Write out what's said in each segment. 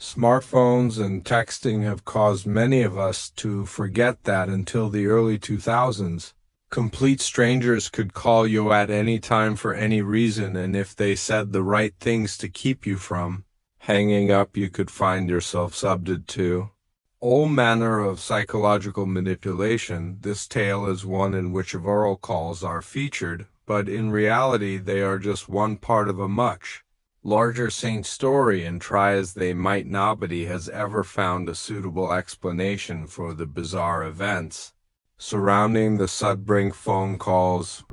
Smartphones and texting have caused many of us to forget that until the early 2000s, complete strangers could call you at any time for any reason, and if they said the right things to keep you from hanging up, you could find yourself subject to all manner of psychological manipulation. This tale is one in which oral calls are featured, but in reality they are just one part of a much larger saint story, and try as they might, nobody has ever found a suitable explanation for the bizarre events surrounding the Sudbrink phone calls.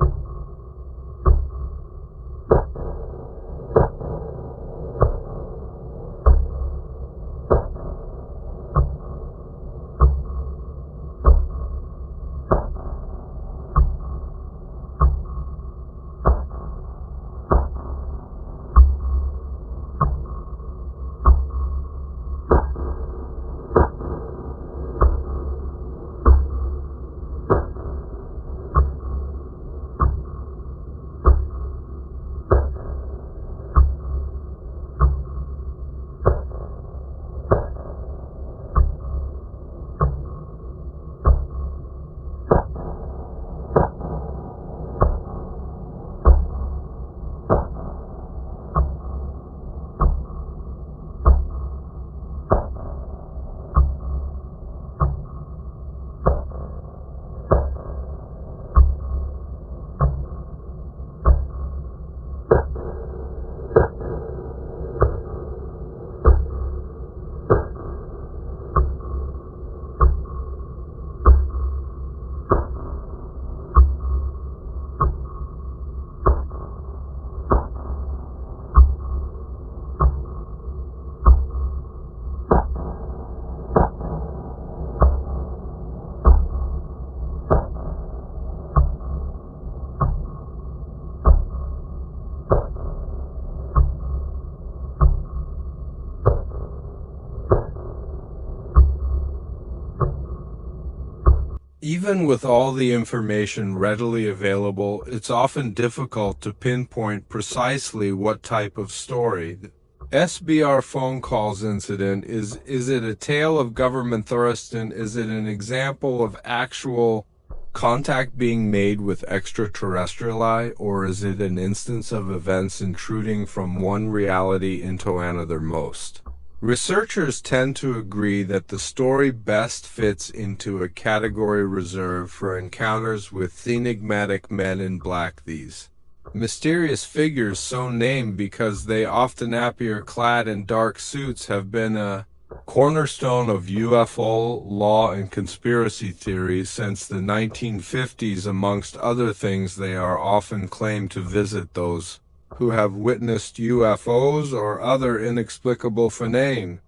Even with all the information readily available, it's often difficult to pinpoint precisely what type of story the SBR phone calls incident is. Is it a tale of government thrusting? Is it an example of actual contact being made with extraterrestrial, or is it an instance of events intruding from one reality into another? Most researchers tend to agree that the story best fits into a category reserved for encounters with enigmatic men in black. These mysterious figures, so named because they often appear clad in dark suits, have been a cornerstone of UFO law and conspiracy theories since the 1950s. Amongst other things, they are often claimed to visit those who have witnessed UFOs or other inexplicable phenomena,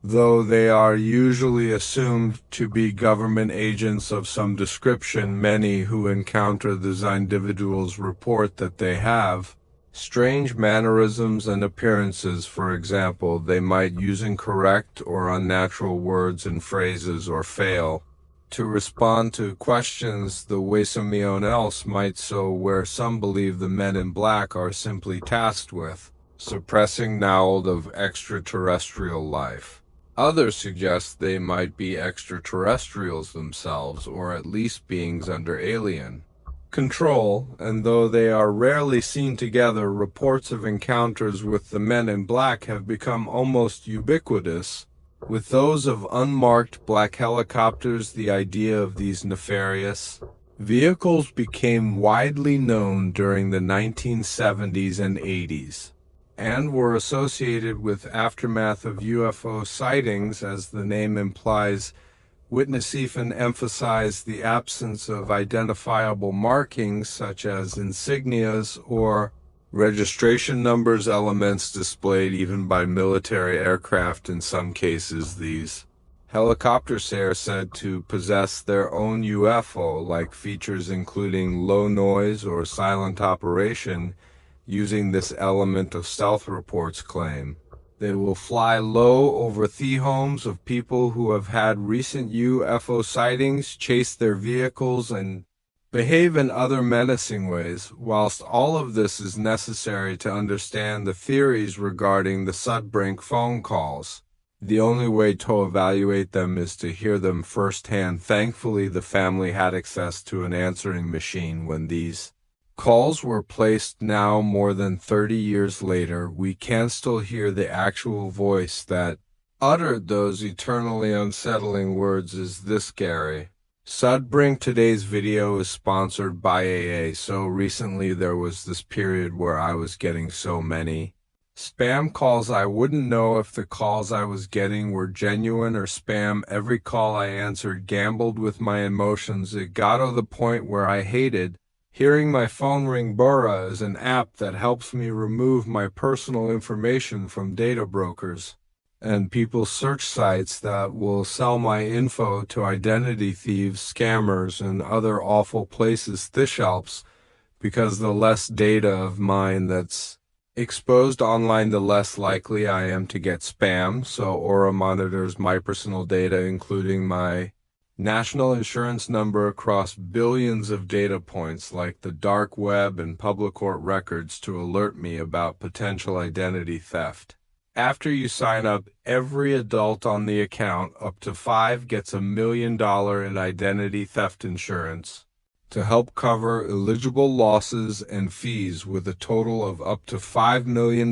though they are usually assumed to be government agents of some description. Many who encounter these individuals report that they have strange mannerisms and appearances. For example, they might use incorrect or unnatural words and phrases, or fail to respond to questions the way someone else might, so where some believe the men in black are simply tasked with suppressing knowledge of extraterrestrial life. Others suggest they might be extraterrestrials themselves, or at least beings under alien control, and though they are rarely seen together, reports of encounters with the men in black have become almost ubiquitous. With those of unmarked black helicopters, the idea of these nefarious vehicles became widely known during the 1970s and 80s, and were associated with aftermath of UFO sightings. As the name implies, witnesses even emphasized the absence of identifiable markings such as insignias or registration numbers, elements displayed even by military aircraft. In some cases, these helicopters are said to possess their own UFO-like features, including low noise or silent operation. Using this element of stealth, reports claim they will fly low over the homes of people who have had recent UFO sightings, chase their vehicles, and behave in other menacing ways. Whilst all of this is necessary to understand the theories regarding the Sudbrink phone calls, The only way to evaluate them is to hear them firsthand. Thankfully, the family had access to an answering machine when these calls were placed. Now, more than 30 years later, we can still hear the actual voice that uttered those eternally unsettling words. Is this scary? Sudbrink. Today's video is sponsored by AA. So recently there was this period where I was getting so many spam calls I wouldn't know if the calls I was getting were genuine or spam. Every call I answered gambled with my emotions. It got to the point where I hated hearing my phone ring. Bora is an app that helps me remove my personal information from data brokers and people search sites that will sell my info to identity thieves, scammers, and other awful places. This helps because the less data of mine that's exposed online, the less likely I am to get spam. So Aura monitors my personal data, including my national insurance number, across billions of data points like the dark web and public court records to alert me about potential identity theft. After you sign up, every adult on the account, up to 5, gets $1 million in identity theft insurance to help cover eligible losses and fees, with a total of up to $5 million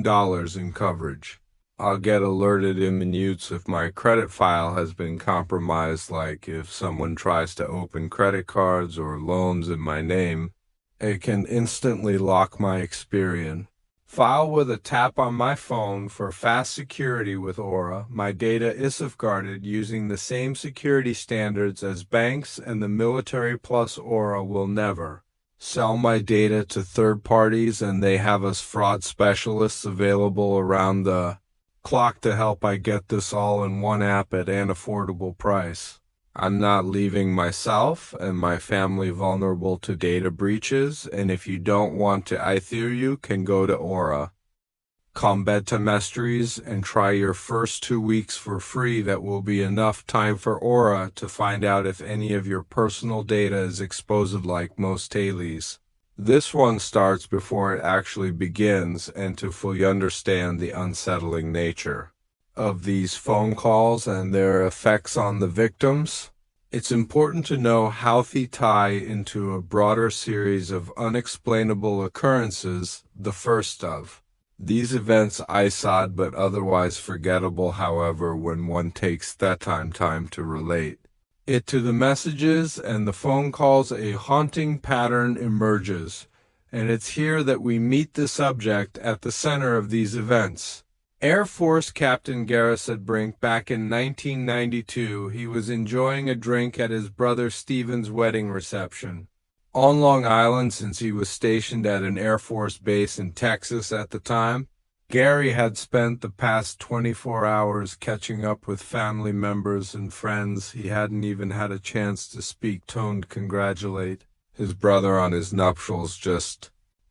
in coverage. I'll get alerted in minutes if my credit file has been compromised, like if someone tries to open credit cards or loans in my name. It can instantly lock my Experian file with a tap on my phone. For fast security with Aura, my data is safeguarded using the same security standards as banks and the military. Plus, Aura will never sell my data to third parties, and they have us fraud specialists available around the clock to help. I get this all in one app at an affordable price. I'm not leaving myself and my family vulnerable to data breaches, and if you don't want to, you can go to Aura.com bedtime and try your first 2 weeks for free. That will be enough time for Aura to find out if any of your personal data is exposed. Like most dailies, this one starts before it actually begins, and to fully understand the unsettling nature of these phone calls and their effects on the victims, it's important to know how they tie into a broader series of unexplainable occurrences. The first of these events isolated but otherwise forgettable. However, when one takes that time to relate it to the messages and the phone calls, a haunting pattern emerges, and it's here that we meet the subject at the center of these events. Air Force Captain Gary Sudbrink. Back in 1992, he was enjoying a drink at his brother Steven's wedding reception on Long Island. Since he was stationed at an Air Force base in Texas at the time, Gary had spent the past 24 hours catching up with family members and friends. He hadn't even had a chance to speak to congratulate his brother on his nuptials. Just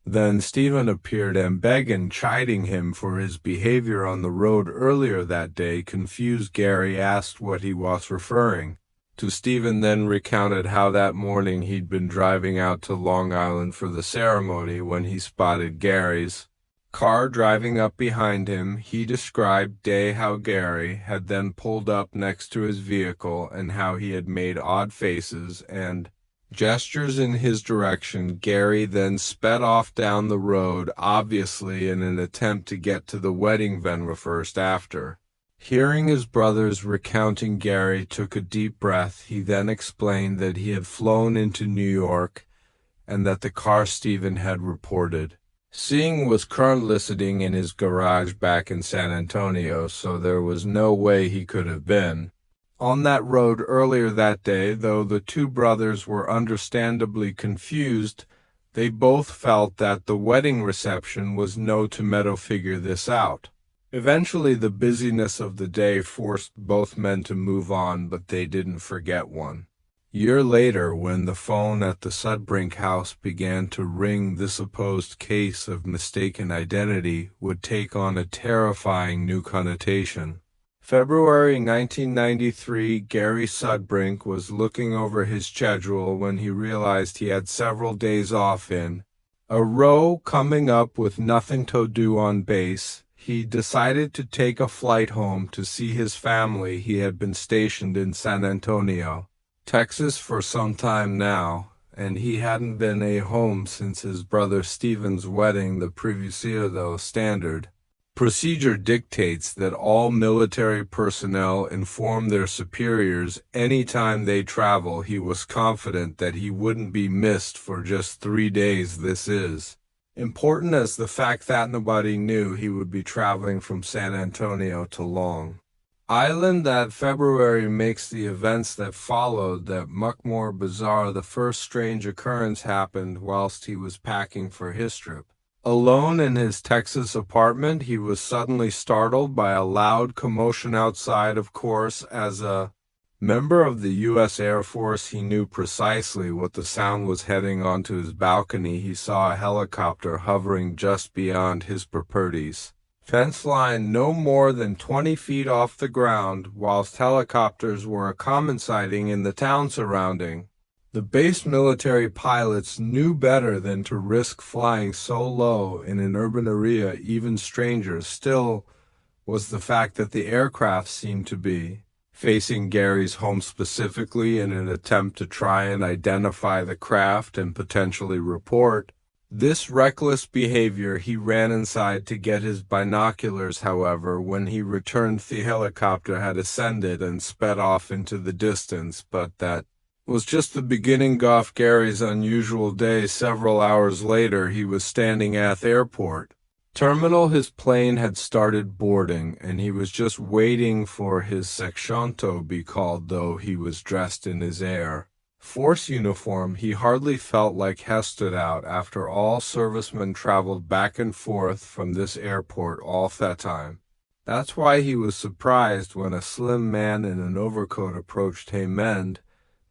then Stephen appeared and began chiding him for his behavior on the road earlier that day. Confused, Gary asked what he was referring to. Stephen then recounted how that morning he'd been driving out to Long Island for the ceremony when he spotted Gary's car driving up behind him. He described how Gary had then pulled up next to his vehicle and how he had made odd faces and gestures in his direction. Gary then sped off down the road, obviously in an attempt to get to the wedding venue first. After hearing his brothers recounting, Gary took a deep breath. He then explained that he had flown into New York and that the car Stephen had reported seeing was currently sitting in his garage back in San Antonio, so there was no way he could have been on that road earlier that day. Though the two brothers were understandably confused, they both felt that the wedding reception was no to figure this out. Eventually, the busyness of the day forced both men to move on, but they didn't forget. 1 year later, when the phone at the Sudbrink house began to ring, the supposed case of mistaken identity would take on a terrifying new connotation. February 1993, Gary Sudbrink was looking over his schedule when he realized he had several days off in a row coming up with nothing to do on base. he decided to take a flight home to see his family. He had been stationed in San Antonio, Texas for some time now, and he hadn't been home since his brother Stephen's wedding the previous year, though standard procedure dictates that all military personnel inform their superiors anytime they travel. He was confident that he wouldn't be missed for just 3 days. This is important as the fact that nobody knew he would be traveling from San Antonio to Long Island that February. Makes the events that followed that much more bizarre. The first strange occurrence happened whilst he was packing for his trip. Alone in his Texas apartment, he was suddenly startled by a loud commotion outside. Of course, as a member of the U.S. Air Force, he knew precisely what the sound was. Heading onto his balcony, he saw a helicopter hovering just beyond his property's fence line, no more than 20 feet off the ground. Whilst helicopters were a common sighting in the town surrounding the base, military pilots knew better than to risk flying so low in an urban area. Even stranger still was the fact that the aircraft seemed to be facing Gary's home specifically in an attempt to try and identify the craft and potentially report this reckless behavior. He ran inside to get his binoculars. However, when he returned, the helicopter had ascended and sped off into the distance, but that was just the beginning of Gary's unusual day. Several hours later, he was standing at the airport terminal. His plane had started boarding, and he was just waiting for his section to be called. Though he was dressed in his Air Force uniform, he hardly felt like he stood out. After all, servicemen traveled back and forth from this airport all that time. That's why he was surprised when a slim man in an overcoat approached him and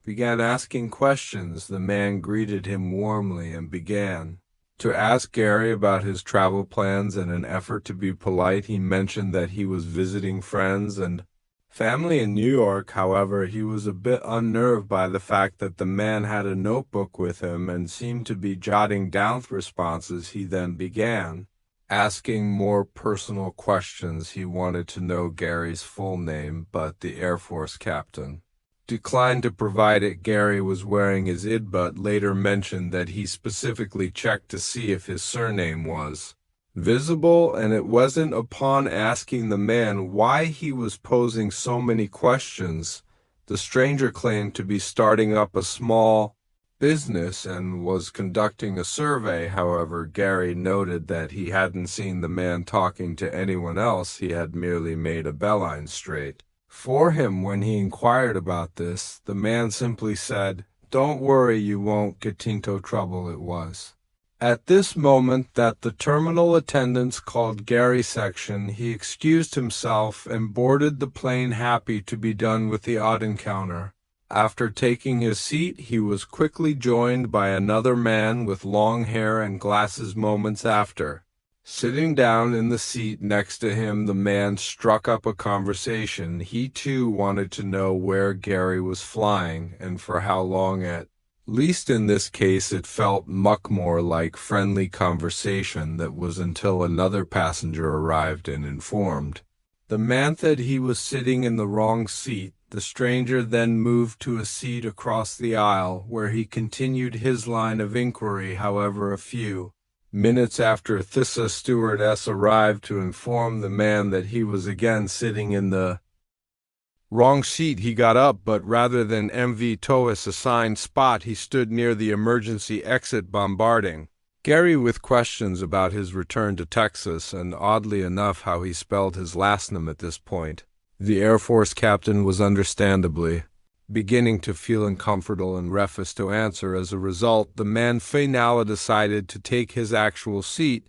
began asking questions. The man greeted him warmly and began to ask Gary about his travel plans. In an effort to be polite, he mentioned that he was visiting friends and family in New York. However, he was a bit unnerved by the fact that the man had a notebook with him and seemed to be jotting down responses. He then began asking more personal questions. He wanted to know Gary's full name, but the Air Force captain declined to provide it. Gary was wearing his ID, but later mentioned that he specifically checked to see if his surname was visible, and it wasn't. Upon asking the man why he was posing so many questions, the stranger claimed to be starting up a small business and was conducting a survey. However, Gary noted that he hadn't seen the man talking to anyone else. He had merely made a beeline straight for him. When he inquired about this, the man simply said, "Don't worry, you won't get into trouble." It was at this moment that the terminal attendants called Gary's section. He excused himself and boarded the plane, happy to be done with the odd encounter. After taking his seat, he was quickly joined by another man with long hair and glasses. Moments after sitting down in the seat next to him, the man struck up a conversation. He too wanted to know where Gary was flying and for how long. At least in this case, it felt much more like friendly conversation. That was until another passenger arrived and informed the man that he was sitting in the wrong seat. The stranger then moved to a seat across the aisle, where he continued his line of inquiry. However, a few minutes after this, a stewardess arrived to inform the man that he was again sitting in the wrong seat. He got up, but rather than move to his assigned spot, he stood near the emergency exit, bombarding Gary with questions about his return to Texas, and oddly enough how he spelled his last name. At this point, the Air Force captain was understandably beginning to feel uncomfortable and refused to answer. As a result, the man finally decided to take his actual seat,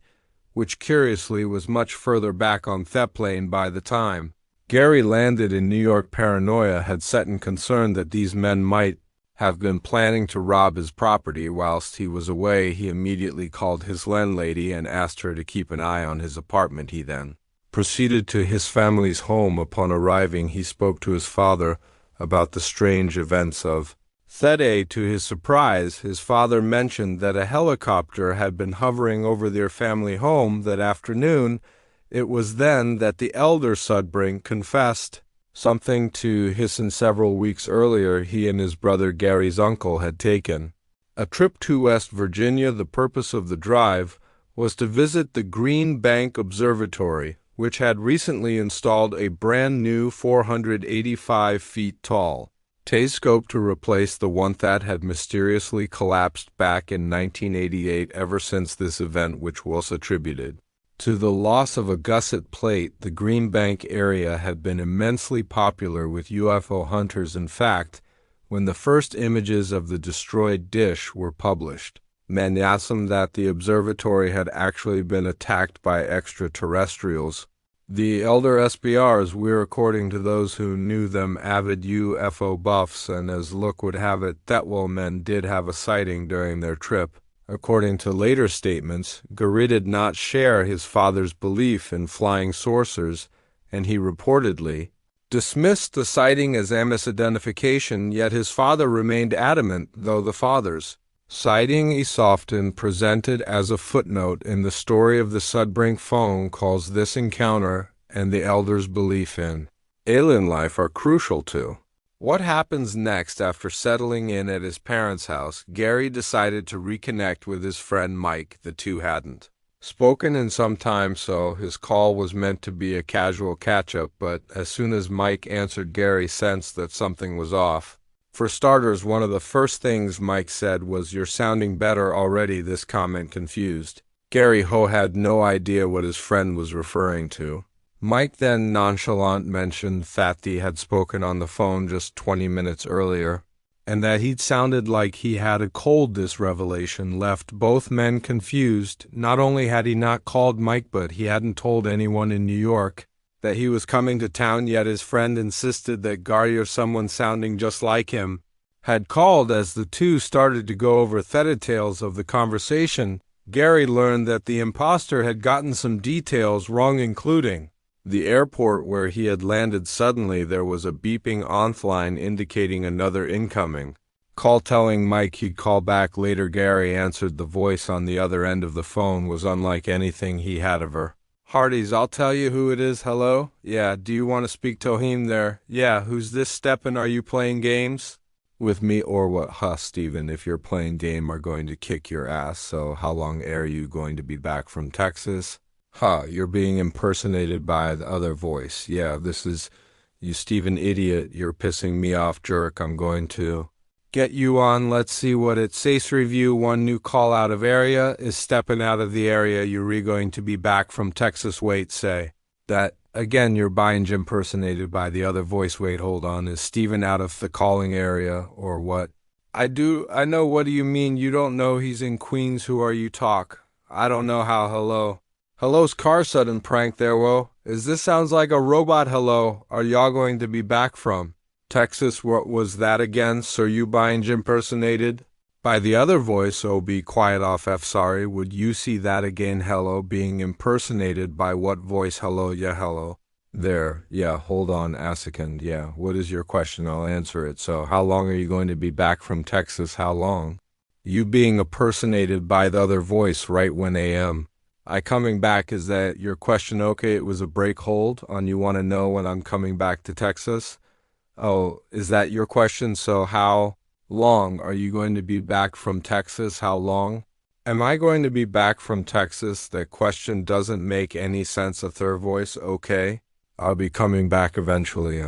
which curiously was much further back on the plane. By the time Gary landed in New York, paranoia had set in, concerned that these men might have been planning to rob his property whilst he was away. He immediately called his landlady and asked her to keep an eye on his apartment. He then proceeded to his family's home. Upon arriving, he spoke to his father about the strange events of that day. To his surprise, his father mentioned that a helicopter had been hovering over their family home that afternoon It was then that the elder Sudbrink confessed something to Hisson several weeks earlier he and his brother Gary's uncle had taken. A trip to West Virginia. The purpose of the drive was to visit the Green Bank Observatory, which had recently installed a brand new 485 feet tall telescope to replace the one that had mysteriously collapsed back in 1988. Ever since this event, which was attributed to the loss of a gusset plate, the Green Bank area had been immensely popular with UFO hunters. In fact, when the first images of the destroyed dish were published, many assumed that the observatory had actually been attacked by extraterrestrials. The elder SBRs were, according to those who knew them, avid UFO buffs, and as luck would have it, Thetwell men did have a sighting during their trip. According to later statements, Gary did not share his father's belief in flying saucers, and he reportedly dismissed the sighting as a misidentification, yet his father remained adamant, though the father's sighting is often presented as a footnote in the story of the Sudbrink Phone Calls. This encounter and the elder's belief in alien life are crucial to what happens next. After settling in at his parents' house, Gary decided to reconnect with his friend Mike. The two hadn't spoken in some time, so his call was meant to be a casual catch-up, but as soon as Mike answered, Gary sensed that something was off. For starters, one of the first things Mike said was, "You're sounding better already." This comment confused Gary, who had no idea what his friend was referring to. Mike then nonchalant mentioned that he had spoken on the phone just 20 minutes earlier, and that he'd sounded like he had a cold. This revelation left both men confused. Not only had he not called Mike, but he hadn't told anyone in New York that he was coming to town, yet his friend insisted that Gary, or someone sounding just like him, had called. As the two started to go over the details of the conversation, Gary learned that the imposter had gotten some details wrong, including the airport where he had landed. Suddenly there was a beeping on-line indicating another incoming call, telling Mike he'd call back later. Gary answered. The voice on the other end of the phone was unlike anything he had ever Hardy's. "I'll tell you who it is. Hello? Yeah, do you want to speak to him there? Yeah, who's this steppin'? Are you playing games with me or what?" "Huh, Steven, if you're playing game, are going to kick your ass. So how long are you going to be back from Texas?" "Huh, you're being impersonated by the other voice." "Yeah, this is you, Steven, idiot. You're pissing me off, jerk. I'm going to get you on. Let's see what it says. Review 1. New call out of area. Is stepping out of the area. You're going to be back from Texas. Wait, say that again. You're being impersonated by the other voice. Wait, hold on. Is Steven out of the calling area or what?" I know. What do you mean? You don't know he's in Queens? Who are you talk? I don't know how. Hello? Hello's car sudden prank there. Whoa. Is this sounds like a robot? Hello? Are y'all going to be back from Texas? What was that again? So you being impersonated by the other voice? Oh, be quiet off F. Sorry. Would you see that again? Hello, being impersonated by what voice? Hello, yeah, hello. There, yeah, hold on a second. Yeah, what is your question? I'll answer it. So how long are you going to be back from Texas? How long? You being impersonated by the other voice right when AM. I coming back, is that your question? Okay, it was a break. Hold on, you want to know when I'm coming back to Texas? Oh, is that your question? So how long are you going to be back from Texas? How long am I going to be back from Texas? The question doesn't make any sense. A third voice. Okay, I'll be coming back eventually.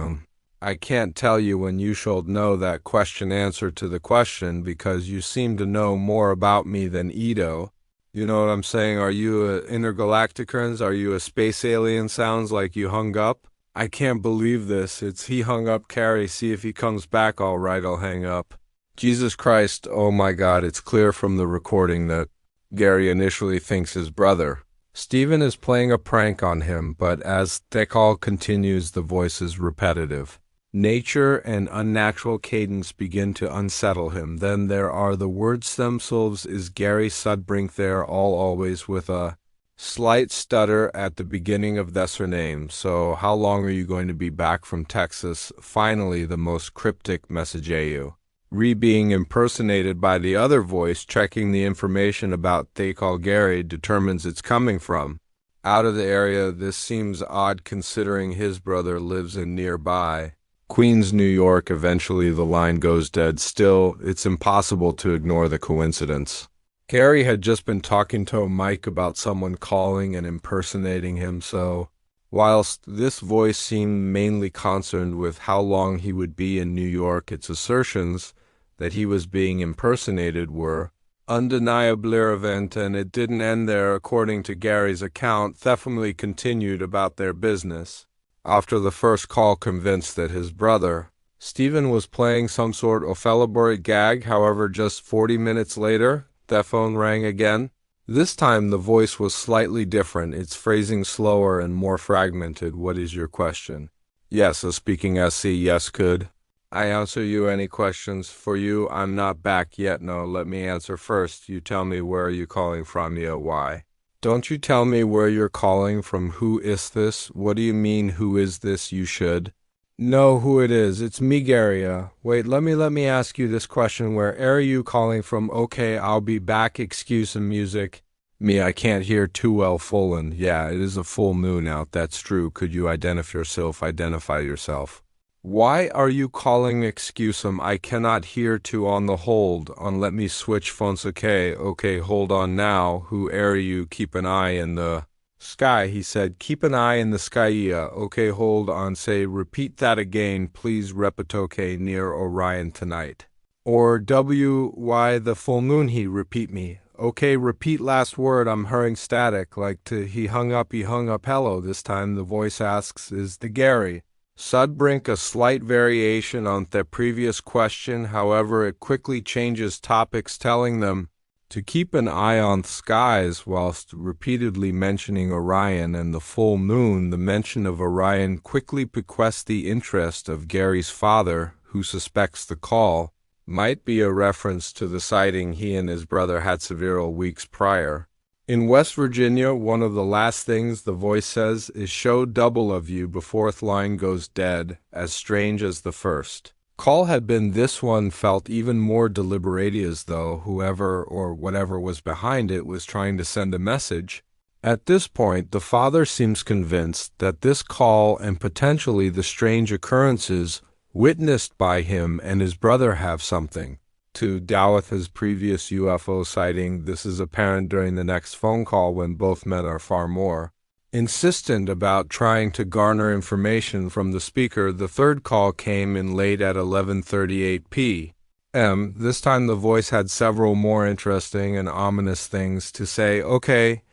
I can't tell you when you should know that question answer to the question, because you seem to know more about me than Edo. You know what I'm saying? Are you a intergalacticans? Are you a space alien? Sounds like you hung up. I can't believe this. It's he hung up. Carrie, see if he comes back. All right, I'll hang up. Jesus Christ, oh my God, it's clear from the recording that Gary initially thinks his brother Steven is playing a prank on him, but as the call continues, the voice is repetitive. Nature and unnatural cadence begin to unsettle him. Then there are the words themselves. Is Gary Sudbrink there? All always with a slight stutter at the beginning of their name. So how long are you going to be back from Texas? Finally, the most cryptic message. You being impersonated by the other voice, checking the information about they call Gary, determines it's coming from out of the area. This seems odd considering his brother lives in nearby Queens, New York. Eventually the line goes dead. Still, it's impossible to ignore the coincidence. Gary had just been talking to Mike about someone calling and impersonating him, so whilst this voice seemed mainly concerned with how long he would be in New York, its assertions that he was being impersonated were undeniably relevant, and it didn't end there. According to Gary's account, Thefamily continued about their business. After the first call convinced that his brother, Stephen, was playing some sort of elaborate gag, however, just 40 minutes later, the phone rang again. This time the voice was slightly different, its phrasing slower and more fragmented. What is your question? Yes, speaking SC, yes, could I answer you any questions? For you, I'm not back yet. No, let me answer first. You tell me where are you calling from, why? Don't you tell me where you're calling from. Who is this? What do you mean, who is this? You should know who it is. It's me, Gary. Wait, let me ask you this question. Where are you calling from? Okay, I'll be back. Excuse some music. Me, I can't hear too well. Fullen. Yeah, it is a full moon out. That's true. Could you identify yourself? Why are you calling? Excuse him. I cannot hear too on the hold on. Let me switch phones. Okay, hold on now. Who are you? Keep an eye in the sky, he said. Keep an eye in the sky. Yeah. Okay, hold on. Say, repeat that again, please. Repetoke near Orion tonight. Or why the full moon? He repeat me. Okay, repeat last word. I'm hearing static. Like to he hung up. Hello. This time the voice asks, is the Gary Sudbrink? A slight variation on the previous question, however, it quickly changes topics, telling them to keep an eye on skies whilst repeatedly mentioning Orion and the full moon. The mention of Orion quickly piques the interest of Gary's father, who suspects the call might be a reference to the sighting he and his brother had several weeks prior. In West Virginia, one of the last things the voice says is show double of you before the line goes dead, as strange as the first call had been. This one felt even more deliberate, as though whoever or whatever was behind it was trying to send a message. At this point, the father seems convinced that this call and potentially the strange occurrences witnessed by him and his brother have something to do with his previous UFO sighting. This is apparent during the next phone call when both men are far more insistent about trying to garner information from the speaker. The third call came in late at 11:38 p.m. This time the voice had several more interesting and ominous things to say. Okay,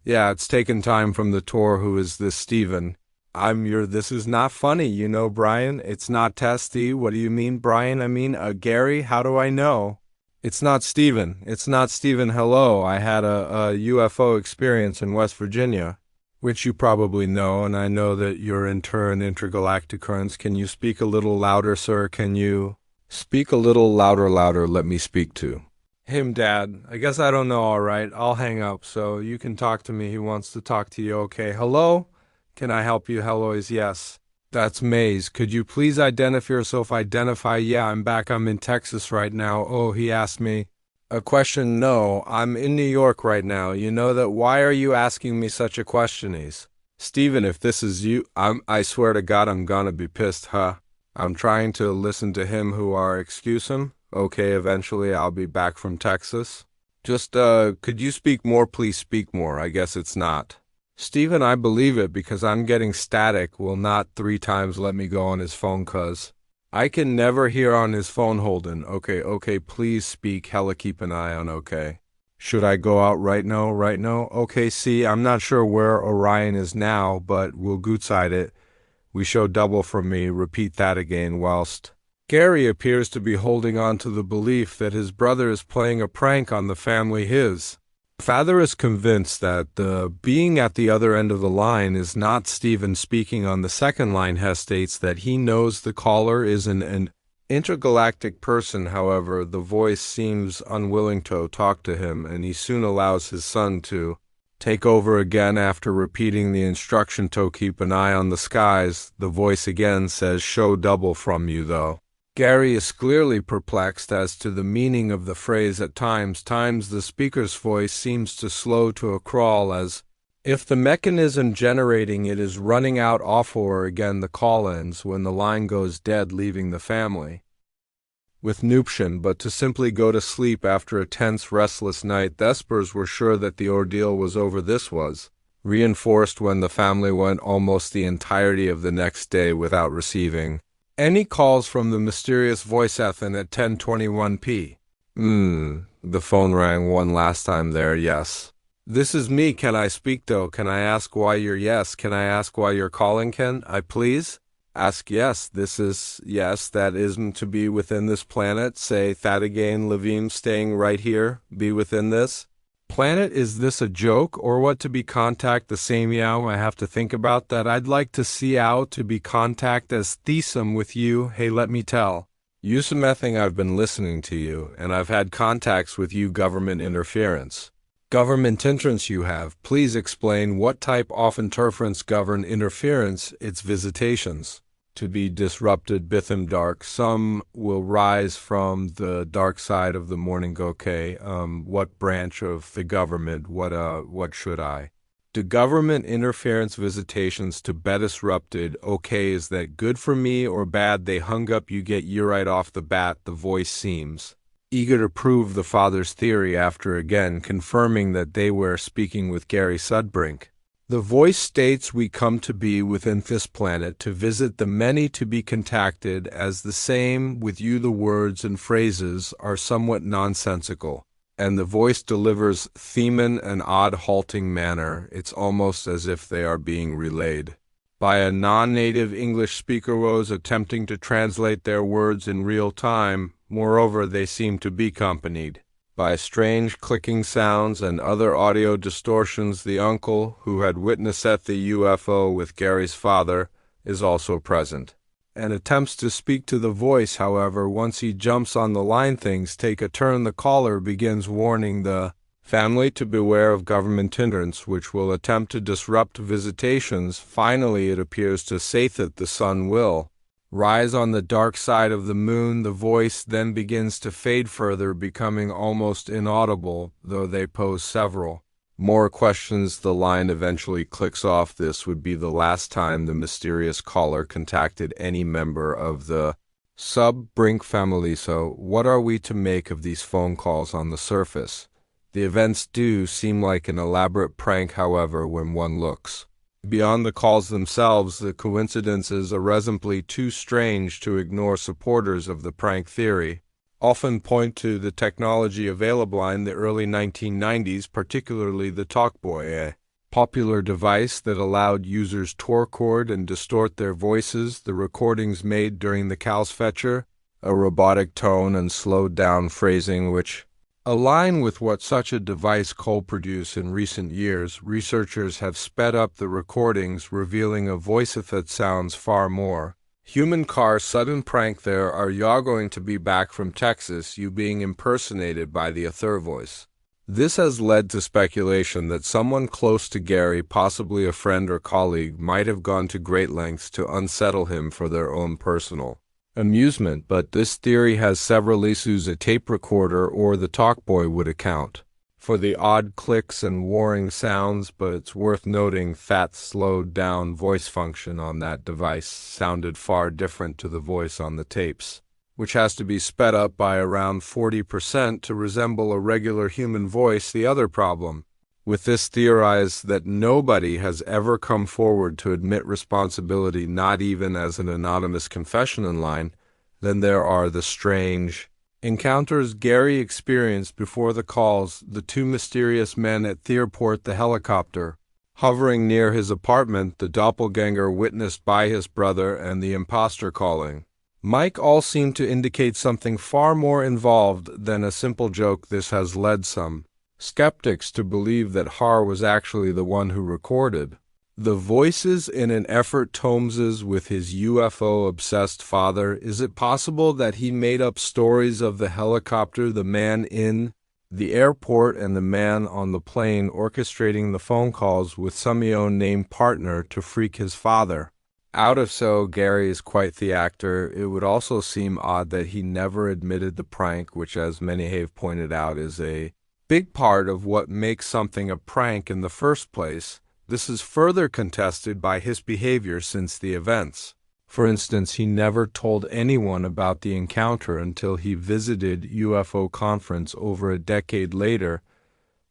yeah, it's taken time from the tour. Who is this? Stephen. This is not funny, Brian. It's not testy. What do you mean, Brian? I mean, Gary, how do I know? It's not Stephen. Hello, I had a UFO experience in West Virginia, which you probably know, and I know that you're intergalactic currents. Can you speak a little louder, sir? Can you speak a little louder? Let me speak to him, Dad. I guess I don't know. All right, I'll hang up so you can talk to me. He wants to talk to you. Okay, hello? Can I help you? Hello is yes. That's Maze. Could you please identify yourself? Yeah, I'm back. I'm in Texas right now. Oh, he asked me a question. No, I'm in New York right now. You know that. Why are you asking me such a question? Stephen, if this is you, I swear to God, I'm gonna be pissed, huh? I'm trying to listen to him who are, excuse him. Okay, eventually I'll be back from Texas. Just, could you speak more? Please speak more. I guess it's not Stephen, I believe it because I'm getting static. Will not 3 times let me go on his phone cuz I can never hear on his phone. Holden. Okay, please speak. Hella keep an eye on. Okay. Should I go out right now? Okay, see, I'm not sure where Orion is now, but we'll goodside it. We show double from me. Repeat that again whilst Gary appears to be holding on to the belief that his brother is playing a prank on the family. His father is convinced that the being at the other end of the line is not Stephen speaking on the second line. Hess states that he knows the caller is an intergalactic person. However, the voice seems unwilling to talk to him, and he soon allows his son to take over again after repeating the instruction to keep an eye on the skies. The voice again says, show double from you, though. Gary is clearly perplexed as to the meaning of the phrase. At times the speaker's voice seems to slow to a crawl as If the mechanism generating it is running out off or again the call ends when the line goes dead, leaving the family with nuption, but to simply go to sleep after a tense, restless night. Thespers were sure that the ordeal was over. This was reinforced when the family went almost the entirety of the next day without receiving any calls from the mysterious voice Ethan at 10:21 p. The phone rang one last time there. Yes. This is me. Can I speak though? Can I ask why you're yes? Can I ask why you're calling? Can I please? Ask yes. This is yes. That isn't to be within this planet. Say that again. Levine staying right here. Be within this planet. Is this a joke or what? To be contact the same yow. I have to think about that. I'd like to see out to be contact as thesum with you. Hey, let me tell you something. I've been listening to you and I've had contacts with you. Government interference. Government entrance you have. Please explain what type of interference govern interference, its visitations. To be disrupted Bitham dark. Some will rise from the dark side of the morning. Okay, what branch of the government? What should I? Do government interference visitations to be disrupted. Okay, is that good for me or bad? They hung up. You get you right off the bat. The voice seems eager to prove the father's theory after again confirming that they were speaking with Gary Sudbrink. The voice states we come to be within this planet to visit the many to be contacted as the same with you. The words and phrases are somewhat nonsensical, and the voice delivers them in an odd halting manner. It's almost as if they are being relayed by a non-native English speaker was attempting to translate their words in real time. Moreover, they seem to be accompanied by strange clicking sounds and other audio distortions. The uncle, who had witnessed the UFO with Gary's father, is also present and attempts to speak to the voice. However, once he jumps on the line, things take a turn. The caller begins warning the family to beware of government hindrance, which will attempt to disrupt visitations. Finally, it appears to say that the sun will rise on the dark side of the moon. The voice then begins to fade further, becoming almost inaudible, though they pose several more questions. The line eventually clicks off. This would be the last time the mysterious caller contacted any member of the Sudbrink family. So, what are we to make of these phone calls on the surface? The events do seem like an elaborate prank. However, when one looks beyond the calls themselves, the coincidences are reasonably too strange to ignore. Supporters of the prank theory often point to the technology available in the early 1990s, particularly the Talkboy, a popular device that allowed users to record and distort their voices. The recordings made during the calls feature a robotic tone and slowed down phrasing, which align with what such a device could produce. In recent years, researchers have sped up the recordings, revealing a voice that sounds far more human. Car sudden prank. There are you going to be back from Texas, you being impersonated by the other voice. This has led to speculation that someone close to Gary, possibly a friend or colleague, might have gone to great lengths to unsettle him for their own personal amusement, but this theory has several issues. A tape recorder or the Talkboy would account for the odd clicks and warring sounds, but it's worth noting that slowed down voice function on that device sounded far different to the voice on the tapes, which has to be sped up by around 40% to resemble a regular human voice. The other problem with this theorized that nobody has ever come forward to admit responsibility, not even as an anonymous confession in line. Then there are the strange encounters Gary experienced before the calls. The two mysterious men at the airport, the helicopter hovering near his apartment, the doppelganger witnessed by his brother, and the imposter calling Mike all seem to indicate something far more involved than a simple joke. This has led some skeptics to believe that Har was actually the one who recorded the voices in an effort Tomes's with his UFO-obsessed father. Is it possible that he made up stories of the helicopter, the man in the airport, and the man on the plane orchestrating the phone calls with some named partner to freak his father out? If so, Gary is quite the actor. It would also seem odd that he never admitted the prank, which, as many have pointed out, is a big part of what makes something a prank in the first place. This is further contested by his behavior since the events. For instance, he never told anyone about the encounter until he visited UFO conference over a decade later.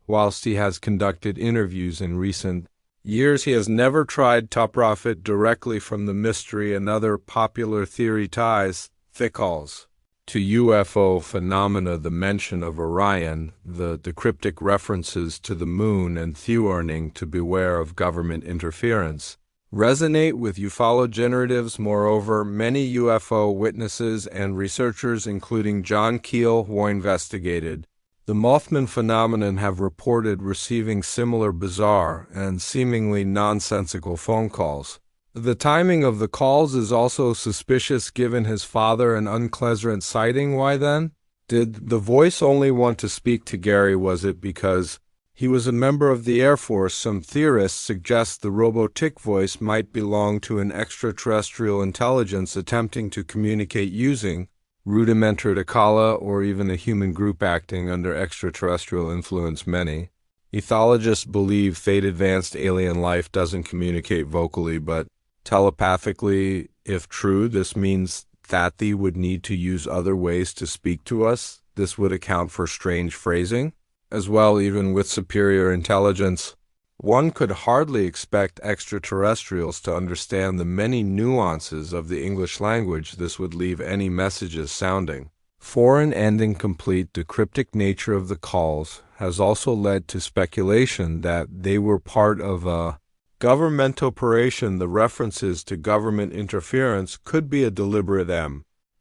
Whilst he has conducted interviews in recent years, he has never tried to profit directly from the mystery and other popular theory ties, calls to UFO phenomena. The mention of Orion, the cryptic references to the moon, and warning to beware of government interference resonate with ufologists. Moreover, many UFO witnesses and researchers, including John Keel, who investigated the Mothman phenomenon, have reported receiving similar bizarre and seemingly nonsensical phone calls. The timing of the calls is also suspicious given his father an unpleasant sighting. Why then? Did the voice only want to speak to Gary? Was it because he was a member of the Air Force? Some theorists suggest the robotic voice might belong to an extraterrestrial intelligence attempting to communicate using rudimentary Takala, or even a human group acting under extraterrestrial influence. Many ethologists believe fate advanced alien life doesn't communicate vocally but telepathically. If true, this means that they would need to use other ways to speak to us. This would account for strange phrasing as well. Even with superior intelligence, one could hardly expect extraterrestrials to understand the many nuances of the English language. This would leave any messages sounding foreign and incomplete. The cryptic nature of the calls has also led to speculation that they were part of a government operation. The references to government interference could be a deliberate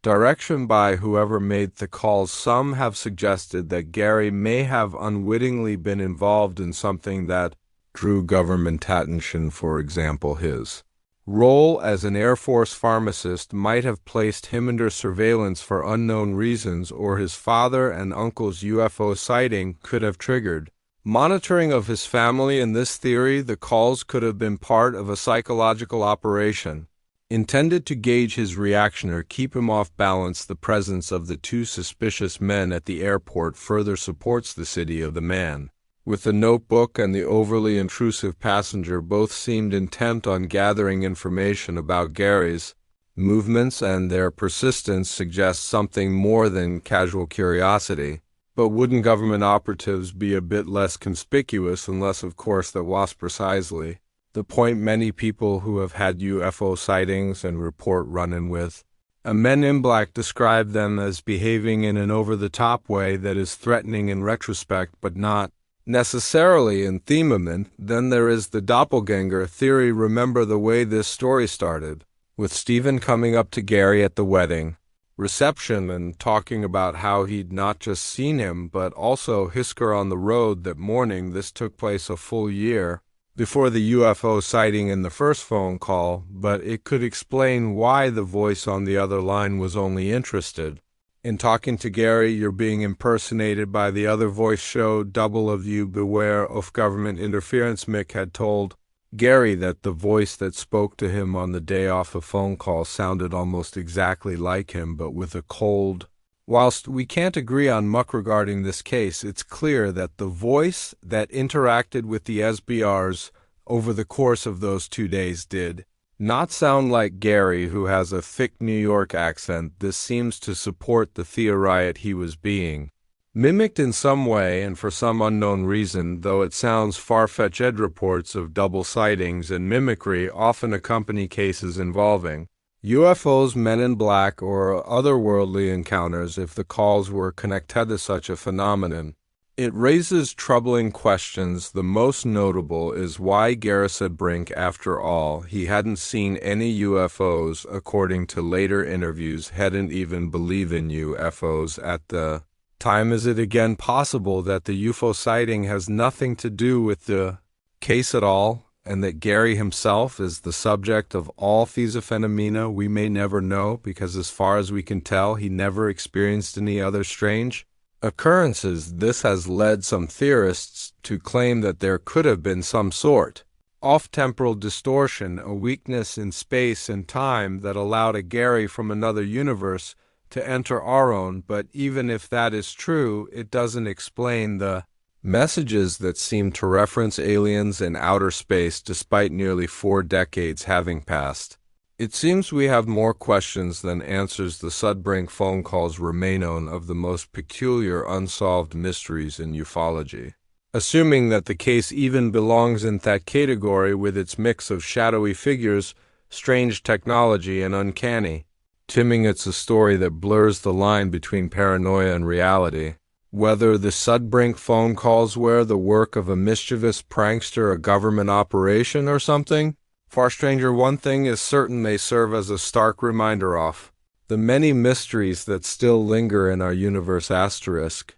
direction by whoever made the calls. Some have suggested that Gary may have unwittingly been involved in something that drew government attention. For example, his role as an Air Force pharmacist might have placed him under surveillance for unknown reasons, or his father and uncle's UFO sighting could have triggered monitoring of his family. In this theory, the calls could have been part of a psychological operation intended to gauge his reaction or keep him off balance. The presence of the two suspicious men at the airport further supports the city of the man with the notebook and the overly intrusive passenger. Both seemed intent on gathering information about Gary's movements, and their persistence suggests something more than casual curiosity. But wouldn't government operatives be a bit less conspicuous, unless, of course, that was precisely the point? Many people who have had UFO sightings and report run-in with men in black describe them as behaving in an over-the-top way that is threatening in retrospect, but not necessarily in themament. Then there is the doppelganger theory. Remember the way this story started, with Stephen coming up to Gary at the wedding reception and talking about how he'd not just seen him, but also Hisker on the road that morning. This took place a full year before the UFO sighting in the first phone call, but it could explain why the voice on the other line was only interested in talking to Gary. You're being impersonated by the other voice show. Double of you, beware of government interference. Mick had told Gary that the voice that spoke to him on the day off a phone call sounded almost exactly like him, but with a cold. Whilst we can't agree on much regarding this case, it's clear that the voice that interacted with the SBRs over the course of those 2 days did not sound like Gary, who has a thick New York accent. This seems to support the theory he was being mimicked in some way, and for some unknown reason, though it sounds far-fetched. Reports of double sightings and mimicry often accompany cases involving UFOs, men in black, or otherworldly encounters. If the calls were connected to such a phenomenon, it raises troubling questions. The most notable is why Gary Sudbrink, after all, he hadn't seen any UFOs, according to later interviews, hadn't even believed in UFOs at the time. Is it again possible that the UFO sighting has nothing to do with the case at all, and that Gary himself is the subject of all these phenomena? We may never know, because as far as we can tell, he never experienced any other strange occurrences. This has led some theorists to claim that there could have been some sort off-temporal distortion, a weakness in space and time that allowed a Gary from another universe to enter our own. But even if that is true, it doesn't explain the Messages that seem to reference aliens and outer space despite nearly 4 decades having passed. It seems we have more questions than answers. The Sudbrink phone calls remain one of the most peculiar unsolved mysteries in ufology. Assuming that the case even belongs in that category with its mix of shadowy figures, strange technology, and uncanny. Timing, it's a story that blurs the line between paranoia and reality. Whether the Sudbrink phone calls were the work of a mischievous prankster, a government operation, or something, far stranger, one thing is certain: they serve as a stark reminder of the many mysteries that still linger in our universe. Asterisk.